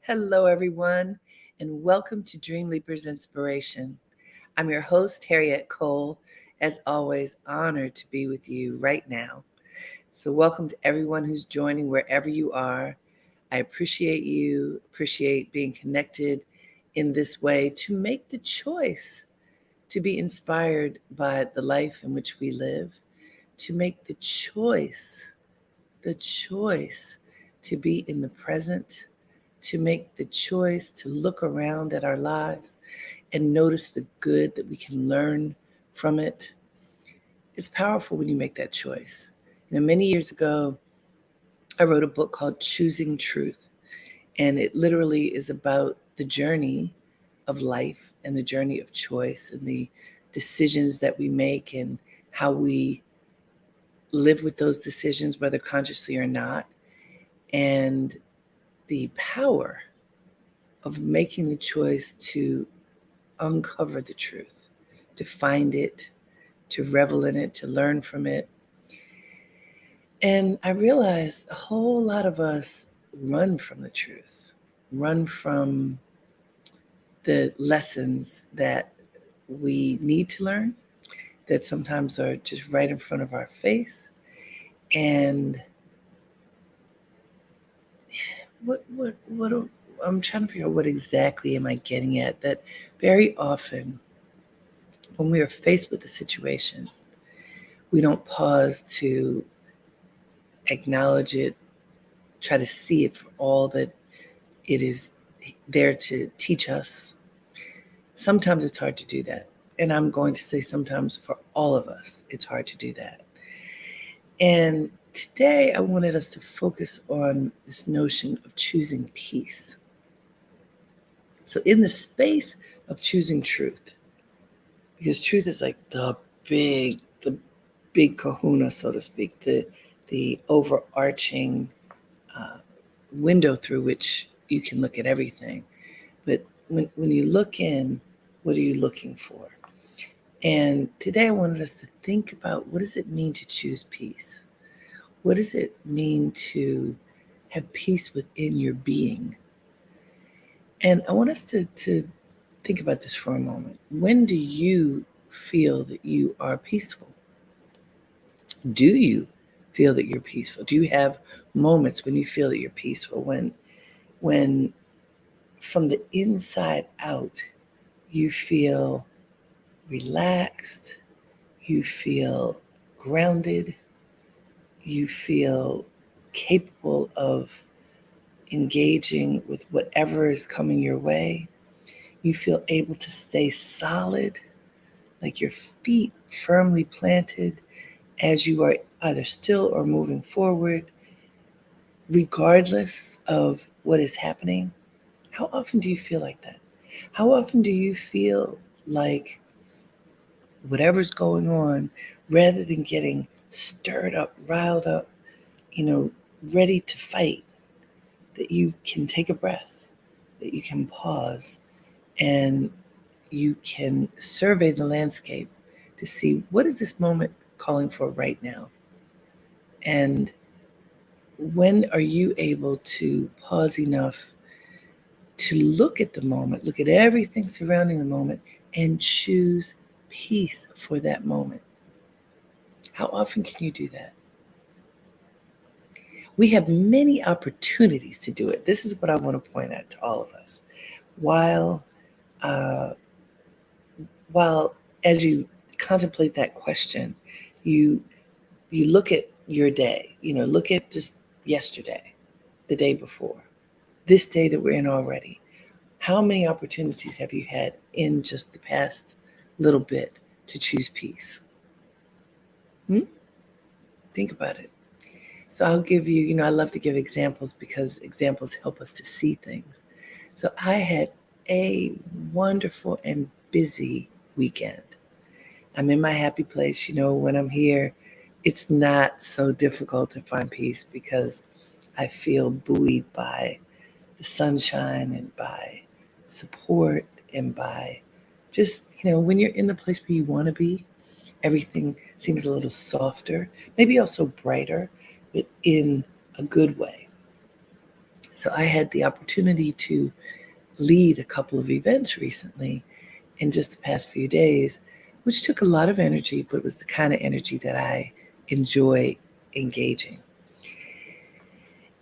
Hello, everyone, and welcome to Dreamleapers Inspiration. I'm your host, Harriet Cole. As always, honored to be with you right now. So, welcome to everyone who's joining wherever you are. I appreciate you, appreciate being connected in this way to make the choice to be inspired by the life in which we live, to make the choice to be in the present, to make the choice to look around at our lives and notice the good that we can learn from it. It's powerful when you make that choice. Many years ago, I wrote a book called Choosing Truth, and it literally is about the journey of life and the journey of choice and the decisions that we make and how we live with those decisions, whether consciously or not, and the power of making the choice to uncover the truth, to find it, to revel in it, to learn from it. And I realized a whole lot of us run from the truth, run from the lessons that we need to learn, that sometimes are just right in front of our face. And what I'm trying to figure out, what exactly am I getting at? That very often when we are faced with a situation, we don't pause to acknowledge it, try to see it for all that it is there to teach us. Sometimes it's hard to do that. And I'm going to say sometimes for all of us, it's hard to do that. And today I wanted us to focus on this notion of choosing peace. So in the space of choosing truth, because truth is like the big kahuna, so to speak, the overarching window through which you can look at everything. But when you look in, what are you looking for? And today I wanted us to think about, what does it mean to choose peace? What does it mean to have peace within your being? And I want us to think about this for a moment. When do you feel that you are peaceful? Do you feel that you're peaceful? Do you have moments when you feel that you're peaceful? When from the inside out, you feel relaxed, you feel grounded, you feel capable of engaging with whatever is coming your way. You feel able to stay solid, like your feet firmly planted as you are either still or moving forward, regardless of what is happening. How often do you feel like that? How often do you feel like whatever's going on, rather than getting stirred up, riled up, ready to fight, that you can take a breath, that you can pause, and you can survey the landscape to see, what is this moment calling for right now? And when are you able to pause enough to look at the moment, look at everything surrounding the moment, and choose peace for that moment? How often can you do that? We have many opportunities to do it. This is what I want to point out to all of us. While, uh, while as you contemplate that question, you look at your day. Look at just yesterday, the day before, this day that we're in already. How many opportunities have you had in just the past little bit to choose peace? Think about it. So I'll give you, I love to give examples because examples help us to see things. So I had a wonderful and busy weekend. I'm in my happy place. When I'm here, it's not so difficult to find peace because I feel buoyed by the sunshine and by support and by just, when you're in the place where you want to be, everything seems a little softer, maybe also brighter, but in a good way. So I had the opportunity to lead a couple of events recently in just the past few days, which took a lot of energy, but it was the kind of energy that I enjoy engaging.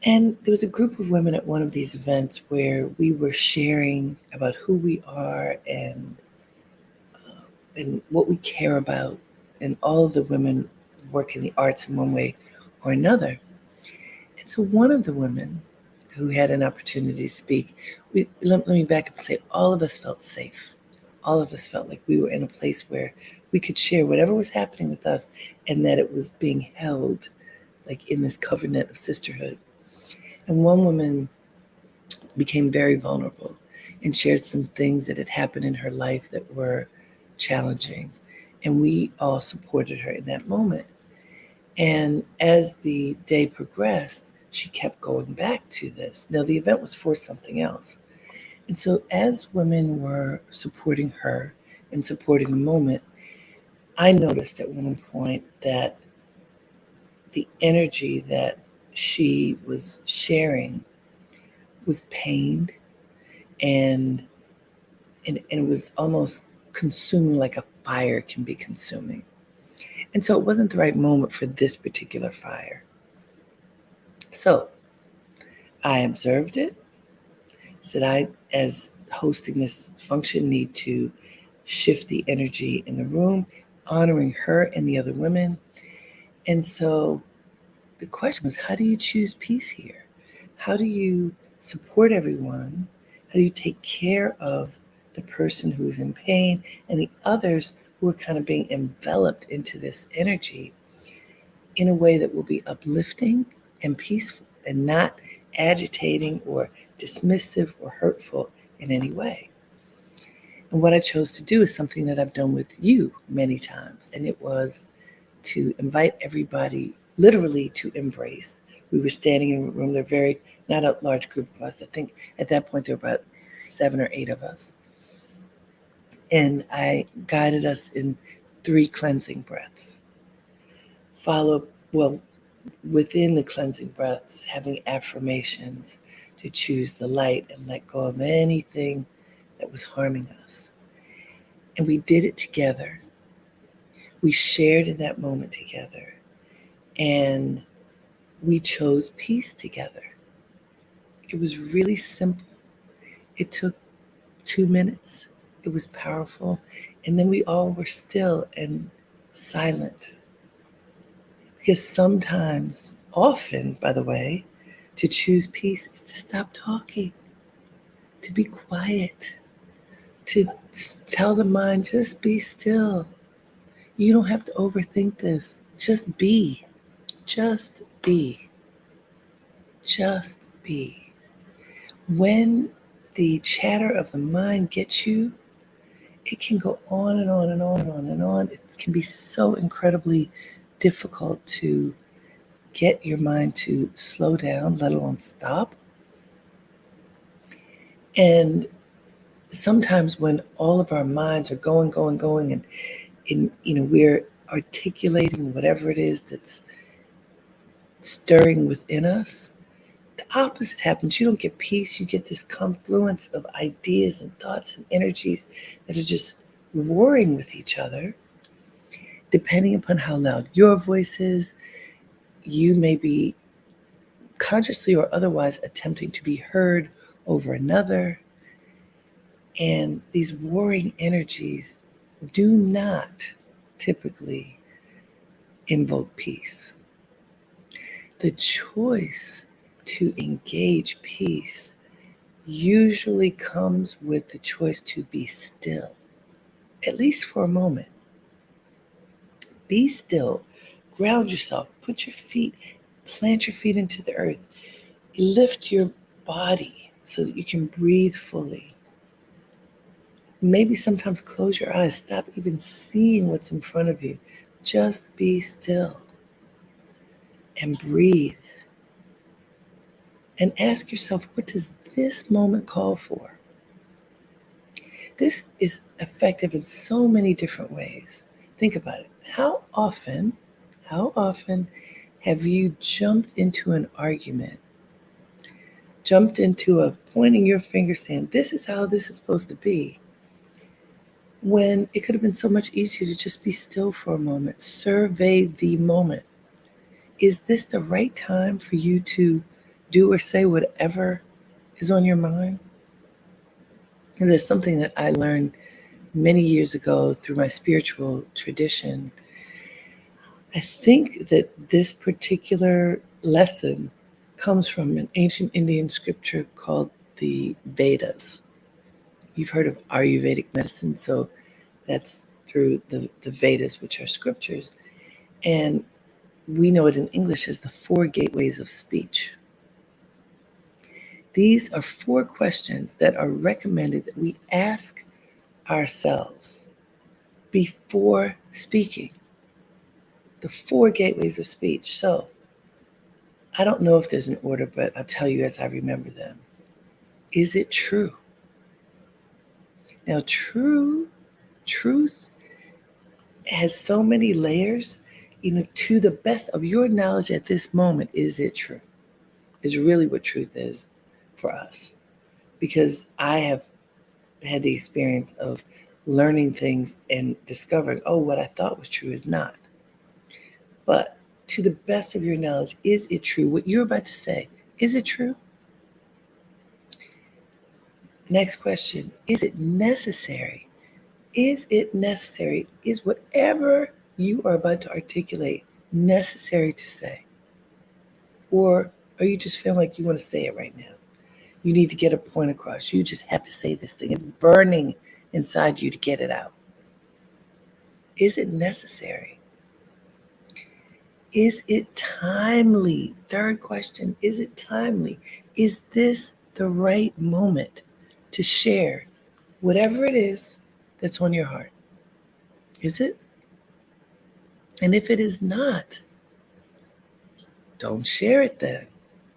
And there was a group of women at one of these events where we were sharing about who we are and what we care about, and all of the women work in the arts in one way or another. And so one of the women who had an opportunity to speak, let me back up and say all of us felt safe. All of us felt like we were in a place where we could share whatever was happening with us and that it was being held like in this covenant of sisterhood. And one woman became very vulnerable and shared some things that had happened in her life that were challenging. And we all supported her in that moment. And as the day progressed, she kept going back to this. Now, the event was for something else. And so, as women were supporting her and supporting the moment, I noticed at one point that the energy that she was sharing was pained and and it was almost consuming like a fire can be consuming. And so it wasn't the right moment for this particular fire. So I observed it, said I, as hosting this function, need to shift the energy in the room, honoring her and the other women. And so the question was, how do you choose peace here? How do you support everyone? How do you take care of the person who's in pain and the others who are kind of being enveloped into this energy in a way that will be uplifting and peaceful and not agitating or dismissive or hurtful in any way? And what I chose to do is something that I've done with you many times, and it was to invite everybody literally to embrace. We were standing in a room, they're very, not a large group of us. I think at that point there were about 7 or 8 of us. And I guided us in 3 cleansing breaths. Well, within the cleansing breaths, having affirmations to choose the light and let go of anything that was harming us. And we did it together. We shared in that moment together. And we chose peace together. It was really simple. It took 2 minutes. It was powerful. And then we all were still and silent. Because sometimes, often, by the way, to choose peace is to stop talking, to be quiet, to tell the mind, just be still. You don't have to overthink this. Just be. Just be. Just be. When the chatter of the mind gets you, it can go on and on and on and on and on. It can be so incredibly difficult to get your mind to slow down, let alone stop. And sometimes when all of our minds are going, and we're articulating whatever it is that's stirring within us, the opposite happens. You don't get peace. You get this confluence of ideas and thoughts and energies that are just warring with each other. Depending upon how loud your voice is, you may be consciously or otherwise attempting to be heard over another. And these warring energies do not typically invoke peace. The choice to engage peace usually comes with the choice to be still, at least for a moment. Be still, ground yourself, plant your feet into the earth, lift your body so that you can breathe fully. Maybe sometimes close your eyes, stop even seeing what's in front of you. Just be still and breathe. And ask yourself, what does this moment call for? This is effective in so many different ways. Think about it. How often have you jumped into an argument jumped into a pointing your finger saying, this is how this is supposed to be, when it could have been so much easier to just be still for a moment, survey the moment. Is this the right time for you to do or say whatever is on your mind? And there's something that I learned many years ago through my spiritual tradition. I think that this particular lesson comes from an ancient Indian scripture called the Vedas. You've heard of Ayurvedic medicine, so that's through the Vedas, which are scriptures. And we know it in English as the 4 gateways of speech. These are 4 questions that are recommended that we ask ourselves before speaking. The 4 gateways of speech. So I don't know if there's an order, but I'll tell you as I remember them. Is it true? Now, truth has so many layers. To the best of your knowledge at this moment, is it true? Is really what truth is for us. Because I have had the experience of learning things and discovering, what I thought was true is not. But to the best of your knowledge, is it true? What you're about to say, is it true? Next question, is it necessary? Is it necessary? Is whatever you are about to articulate necessary to say? Or are you just feeling like you want to say it right now? You need to get a point across. You just have to say this thing. It's burning inside you to get it out. Is it necessary? Is it timely? Third question, is it timely? Is this the right moment to share whatever it is that's on your heart? Is it? And if it is not, don't share it then,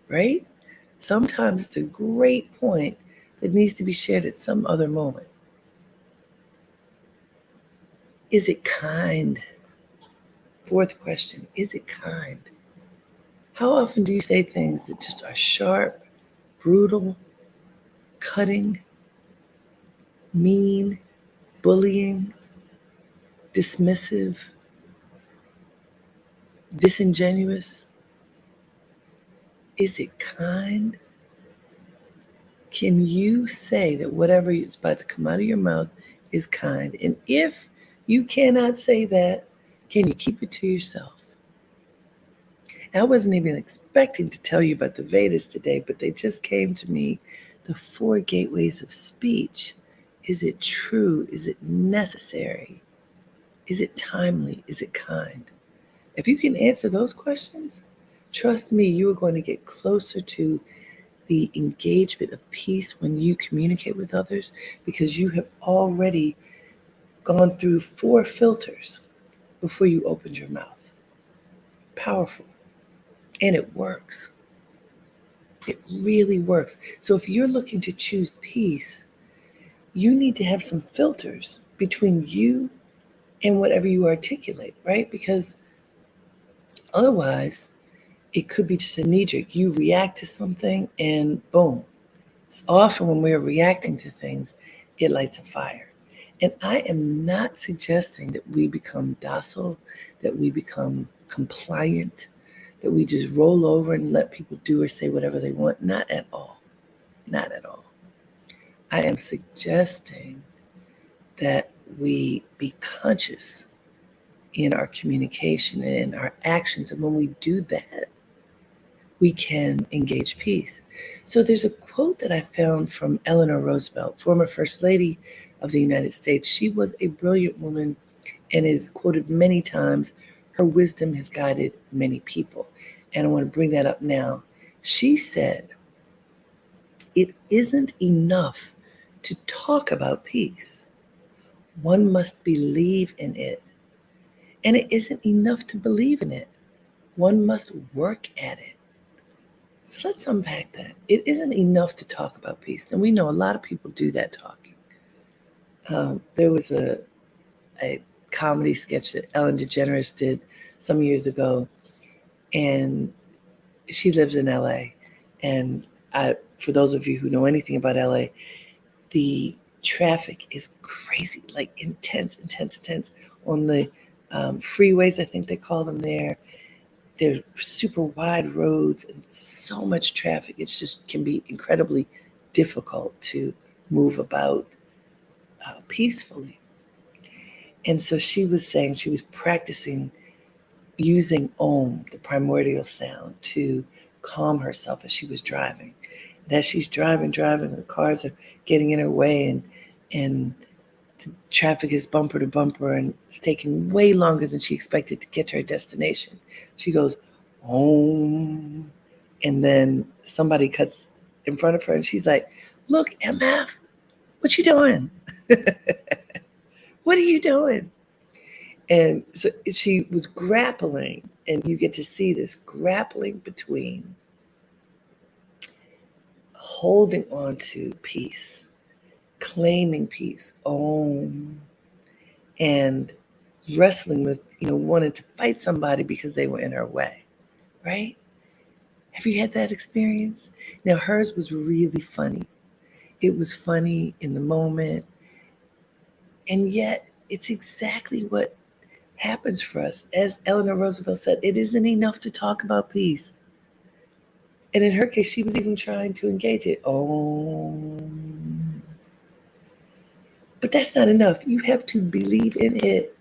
right? Sometimes it's a great point that needs to be shared at some other moment. Is it kind? Fourth question, is it kind? How often do you say things that just are sharp, brutal, cutting, mean, bullying, dismissive, disingenuous? Is it kind? Can you say that whatever is about to come out of your mouth is kind? And if you cannot say that, can you keep it to yourself? I wasn't even expecting to tell you about the Vedas today, but they just came to me. The 4 gateways of speech. Is it true? Is it necessary? Is it timely? Is it kind? If you can answer those questions, trust me, you are going to get closer to the engagement of peace when you communicate with others, because you have already gone through 4 filters before you opened your mouth. Powerful. And it works. It really works. So if you're looking to choose peace, you need to have some filters between you and whatever you articulate, right? Because otherwise, it could be just a knee-jerk. You react to something and boom. It's often when we're reacting to things, it lights a fire. And I am not suggesting that we become docile, that we become compliant, that we just roll over and let people do or say whatever they want. Not at all. Not at all. I am suggesting that we be conscious in our communication and in our actions. And when we do that, we can engage peace. So there's a quote that I found from Eleanor Roosevelt, former First Lady of the United States. She was a brilliant woman and is quoted many times. Her wisdom has guided many people. And I want to bring that up now. She said, it isn't enough to talk about peace. One must believe in it. And it isn't enough to believe in it. One must work at it. So let's unpack that. It isn't enough to talk about peace. And we know a lot of people do that talking. There was a comedy sketch that Ellen DeGeneres did some years ago, and she lives in LA. And For those of you who know anything about LA, the traffic is crazy, like intense on the freeways. I think they call them there. They're super wide roads and so much traffic. It's just can be incredibly difficult to move about peacefully. And so she was saying she was practicing using Om, the primordial sound, to calm herself as she was driving. And as she's driving, and the cars are getting in her way, and the traffic is bumper to bumper, and it's taking way longer than she expected to get to her destination. She goes, Om, and then somebody cuts in front of her, and she's like, "Look, MF, what you doing? What are you doing?" And so she was grappling, and you get to see this grappling between holding on to peace, claiming peace, and wrestling with, wanting to fight somebody because they were in her way, right? Have you had that experience? Now, hers was really funny. It was funny in the moment, and yet it's exactly what happens for us. As Eleanor Roosevelt said, it isn't enough to talk about peace. And in her case, she was even trying to engage it. But that's not enough. You have to believe in it.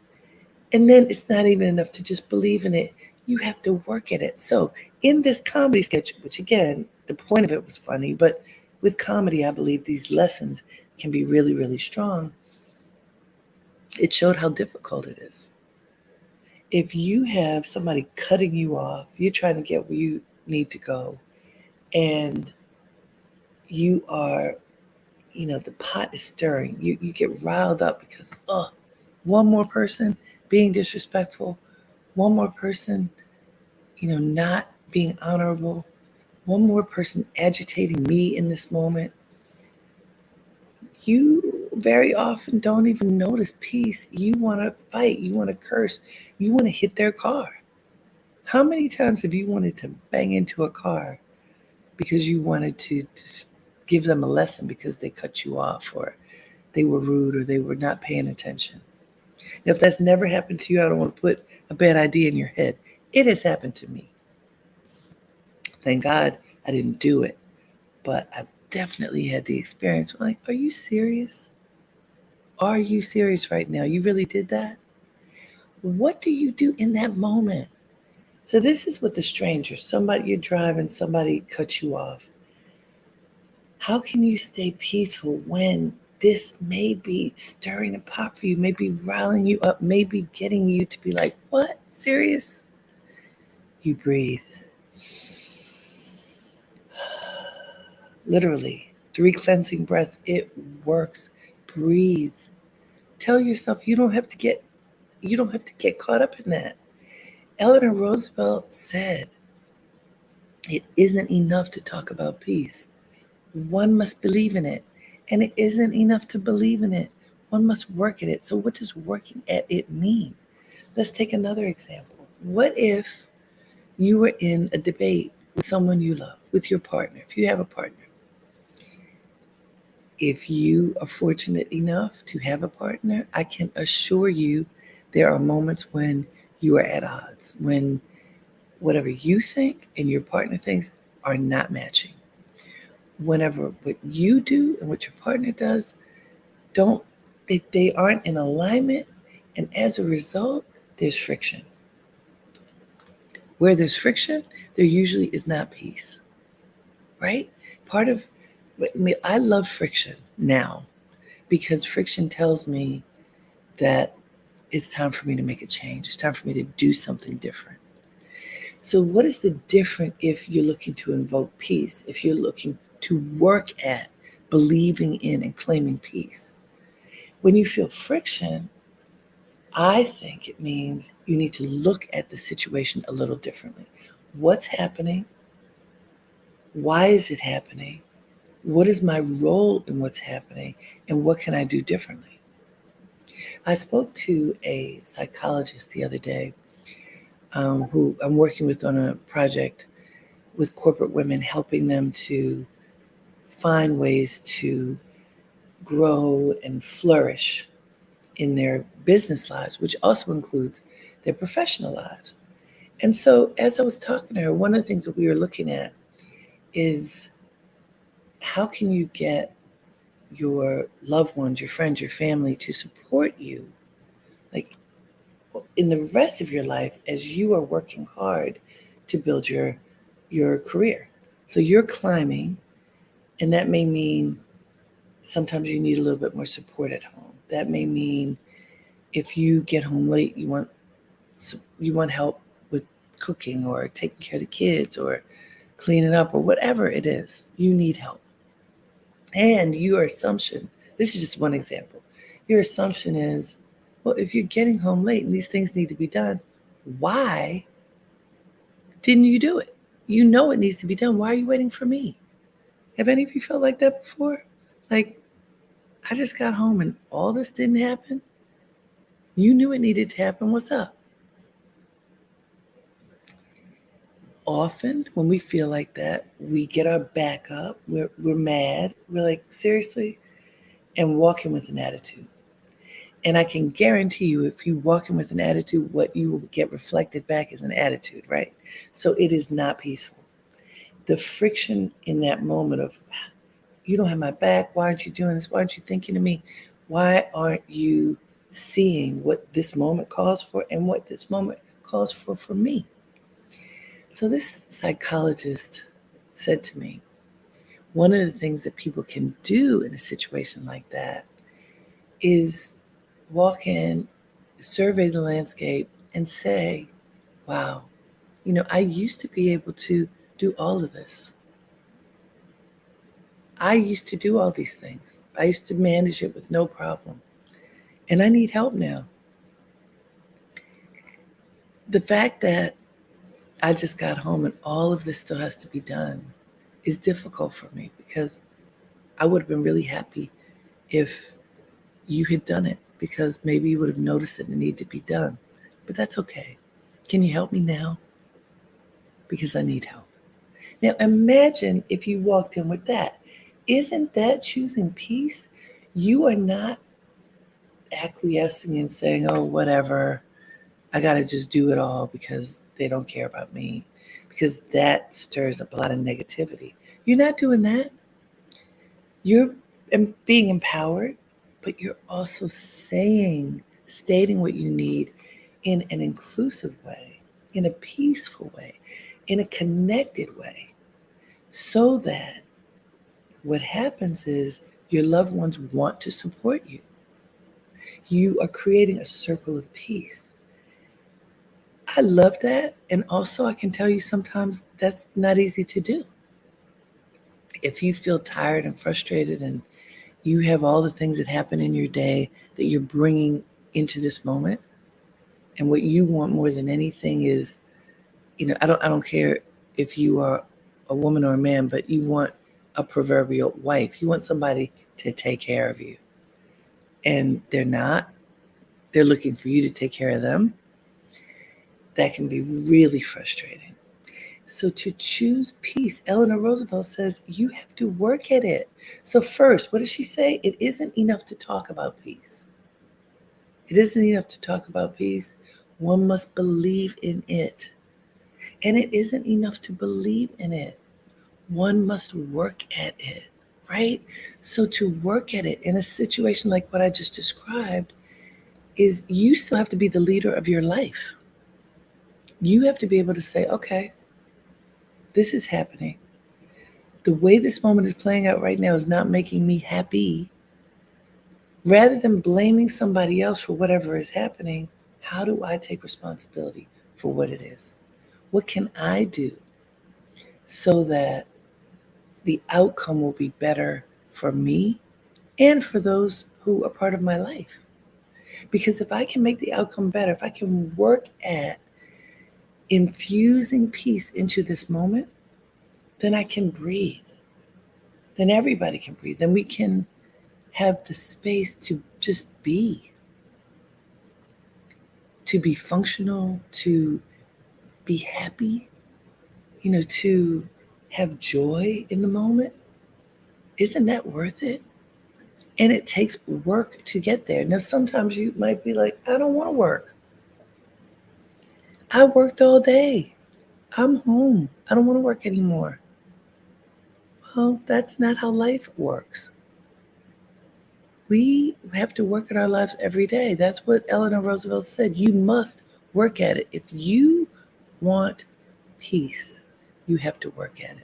And then it's not even enough to just believe in it. You have to work at it. So in this comedy sketch, which again, the point of it was funny, but with comedy, I believe these lessons can be really, really strong. It showed how difficult it is. If you have somebody cutting you off, you're trying to get where you need to go, and you are, the pot is stirring. You get riled up because, one more person being disrespectful, one more person, not being honorable, one more person agitating me in this moment. You very often don't even notice peace. You want to fight. You want to curse. You want to hit their car. How many times have you wanted to bang into a car because you wanted to just give them a lesson because they cut you off, or they were rude, or they were not paying attention? Now, if that's never happened to you, I don't want to put a bad idea in your head. It has happened to me. Thank God I didn't do it, but I've definitely had the experience. I'm like, are you serious? Are you serious right now? You really did that? What do you do in that moment? So this is with the stranger. Somebody, you're driving, somebody cuts you off. How can you stay peaceful when this may be stirring a pot for you, maybe riling you up, maybe getting you to be like, what? Serious? You breathe. Literally, 3 cleansing breaths. It works. Breathe. Tell yourself you don't have to get caught up in that. Eleanor Roosevelt said, it isn't enough to talk about peace. One must believe in it. And it isn't enough to believe in it. One must work at it. So what does working at it mean? Let's take another example. What if you were in a debate with someone you love, with your partner, if you have a partner? If you are fortunate enough to have a partner, I can assure you there are moments when you are at odds, when whatever you think and your partner thinks are not matching. Whenever what you do and what your partner does they aren't in alignment, and as a result, there's friction. Where there's friction, there usually is not peace, right? Part of I love friction now because friction tells me that it's time for me to make a change. It's time for me to do something different. So what is the difference if you're looking to invoke peace, if you're looking to work at believing in and claiming peace? When you feel friction, I think it means you need to look at the situation a little differently. What's happening? Why is it happening? What is my role in what's happening? And what can I do differently? I spoke to a psychologist the other day who I'm working with on a project with corporate women, helping them to find ways to grow and flourish in their business lives, which also includes their professional lives. And so, as I was talking to her, one of the things that we were looking at is how can you get your loved ones, your friends, your family to support you, like in the rest of your life as you are working hard to build your career. So you're climbing, and that may mean sometimes you need a little bit more support at home. That may mean if you get home late, you want help with cooking or taking care of the kids or cleaning up or whatever it is. You need help. And your assumption, this is just one example. Your assumption is, well, if you're getting home late and these things need to be done, why didn't you do it? You know it needs to be done. Why are you waiting for me? Have any of you felt like that before? Like, I just got home and all this didn't happen? You knew it needed to happen. What's up? Often when we feel like that, we get our back up. We're mad. We're like, seriously? And walk in with an attitude. And I can guarantee you, if you walk in with an attitude, what you will get reflected back is an attitude, right? So it is not peaceful. The friction in that moment of, you don't have my back. Why aren't you doing this? Why aren't you thinking of me? Why aren't you seeing what this moment calls for and what this moment calls for me? So this psychologist said to me, one of the things that people can do in a situation like that is walk in, survey the landscape, and say, wow, I used to be able to do all of this. I used to do all these things. I used to manage it with no problem. And I need help now. The fact that I just got home and all of this still has to be done is difficult for me because I would have been really happy if you had done it, because maybe you would have noticed that it needed to be done. But that's okay. Can you help me now? Because I need help. Now imagine if you walked in with that. Isn't that choosing peace? You are not acquiescing and saying, oh, whatever, I got to just do it all because they don't care about me, because that stirs up a lot of negativity. You're not doing that. You're being empowered, but you're also stating what you need in an inclusive way, in a peaceful way, in a connected way, so that what happens is your loved ones want to support you. You are creating a circle of peace. I love that. And also, I can tell you sometimes that's not easy to do. If you feel tired and frustrated and you have all the things that happen in your day that you're bringing into this moment, and what you want more than anything is, I don't care if you are a woman or a man, but you want a proverbial wife. You want somebody to take care of you. And they're not. They're looking for you to take care of them. That can be really frustrating. So to choose peace, Eleanor Roosevelt says you have to work at it. So first, what does she say? It isn't enough to talk about peace. It isn't enough to talk about peace. One must believe in it. And it isn't enough to believe in it. One must work at it, right? So to work at it in a situation like what I just described is you still have to be the leader of your life. You have to be able to say, okay, this is happening. The way this moment is playing out right now is not making me happy. Rather than blaming somebody else for whatever is happening, how do I take responsibility for what it is? What can I do so that the outcome will be better for me and for those who are part of my life? Because if I can make the outcome better, if I can work at infusing peace into this moment, then I can breathe. Then everybody can breathe. Then we can have the space to just to be functional, to be happy, to have joy in the moment. Isn't that worth it? And it takes work to get there. Now, sometimes you might be like, I don't want to work. I worked all day. I'm home. I don't want to work anymore. Well, that's not how life works. We have to work at our lives every day. That's what Eleanor Roosevelt said. You must work at it. If you want peace, you have to work at it.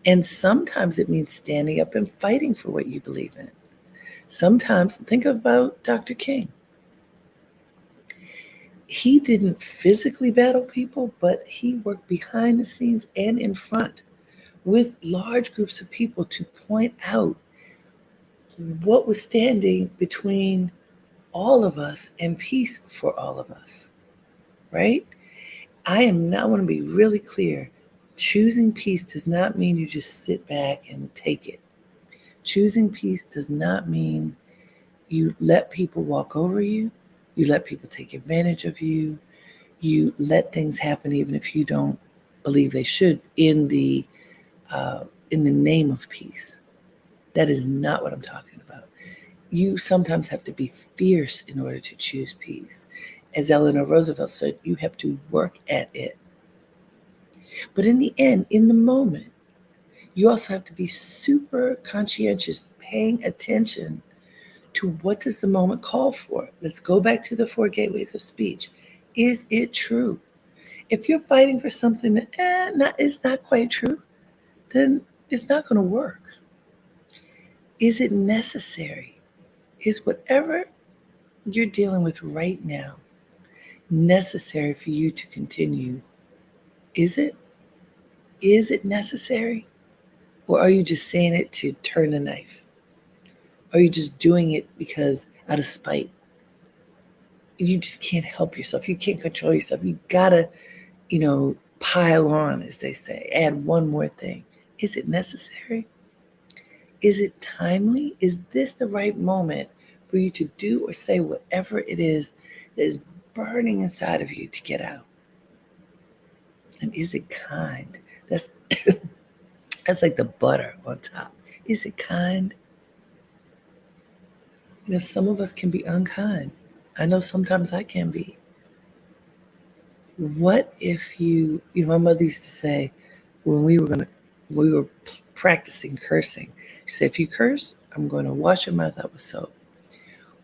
And sometimes it means standing up and fighting for what you believe in. Sometimes, think about Dr. King. He didn't physically battle people, but he worked behind the scenes and in front with large groups of people to point out what was standing between all of us and peace for all of us, right? I want to be really clear. Choosing peace does not mean you just sit back and take it. Choosing peace does not mean you let people walk over you, you let people take advantage of you, you let things happen even if you don't believe they should in the name of peace. That is not what I'm talking about. You sometimes have to be fierce in order to choose peace. As Eleanor Roosevelt said, you have to work at it. But in the end, in the moment, you also have to be super conscientious, paying attention to what does the moment call for. Let's go back to the four gateways of speech. Is it true? If you're fighting for something that is not quite true, then it's not going to work. Is it necessary? Is whatever you're dealing with right now necessary for you to continue? Is it? Is it necessary? Or are you just saying it to turn the knife? Are you just doing it because out of spite? You just can't help yourself. You can't control yourself. You gotta, pile on, as they say, add one more thing. Is it necessary? Is it timely? Is this the right moment for you to do or say whatever it is that is burning inside of you to get out? And is it kind? That's that's like the butter on top. Is it kind? Some of us can be unkind. I know sometimes I can be. What if my mother used to say when we were practicing cursing, she said, if you curse, I'm going to wash your mouth out with soap.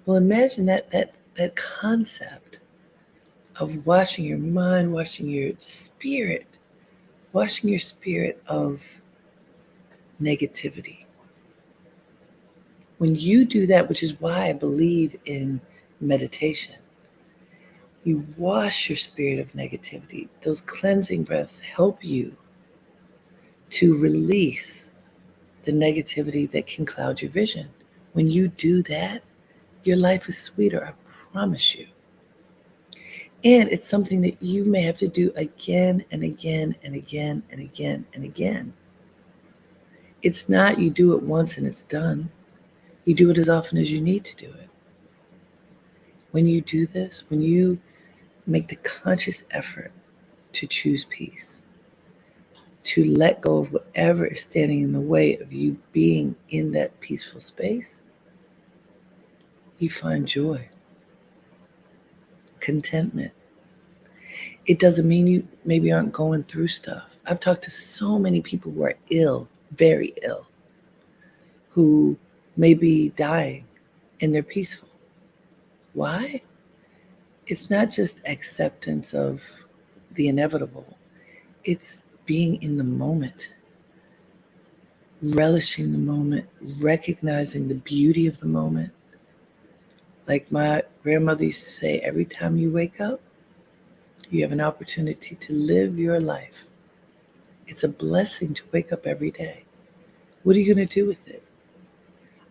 Well, imagine that concept of washing your mind, washing your spirit of negativity. When you do that, which is why I believe in meditation, you wash your spirit of negativity. Those cleansing breaths help you to release the negativity that can cloud your vision. When you do that, your life is sweeter, I promise you. And it's something that you may have to do again and again and again and again and again. It's not you do it once and it's done. You do it as often as you need to do it. When you do this, when you make the conscious effort to choose peace, to let go of whatever is standing in the way of you being in that peaceful space, you find joy, contentment. It doesn't mean you maybe aren't going through stuff. I've talked to so many people who are ill, very ill, who may be dying, and they're peaceful. Why? It's not just acceptance of the inevitable. It's being in the moment, relishing the moment, recognizing the beauty of the moment. Like my grandmother used to say, every time you wake up, you have an opportunity to live your life. It's a blessing to wake up every day. What are you going to do with it?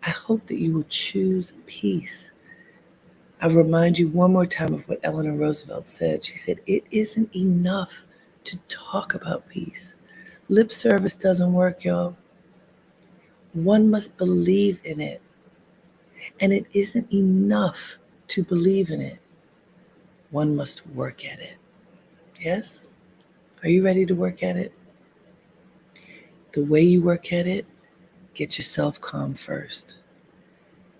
I hope that you will choose peace. I remind you one more time of what Eleanor Roosevelt said. She said, it isn't enough to talk about peace. Lip service doesn't work, y'all. One must believe in it. And it isn't enough to believe in it. One must work at it. Yes? Are you ready to work at it? The way you work at it Get yourself calm first.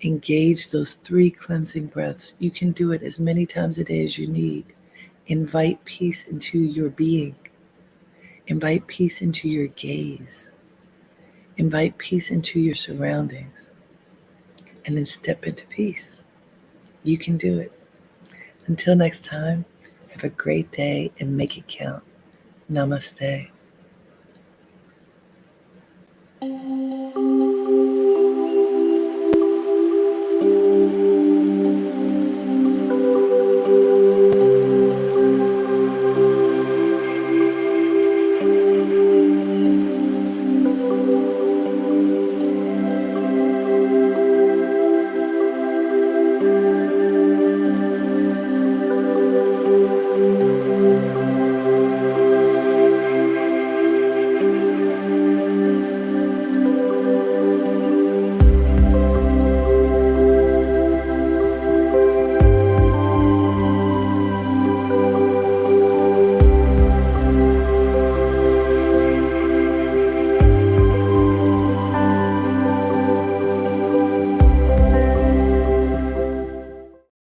Engage those 3 cleansing breaths. You can do it as many times a day as you need. Invite peace into your being. Invite peace into your gaze. Invite peace into your surroundings. And then step into peace. You can do it. Until next time, have a great day and make it count. Namaste.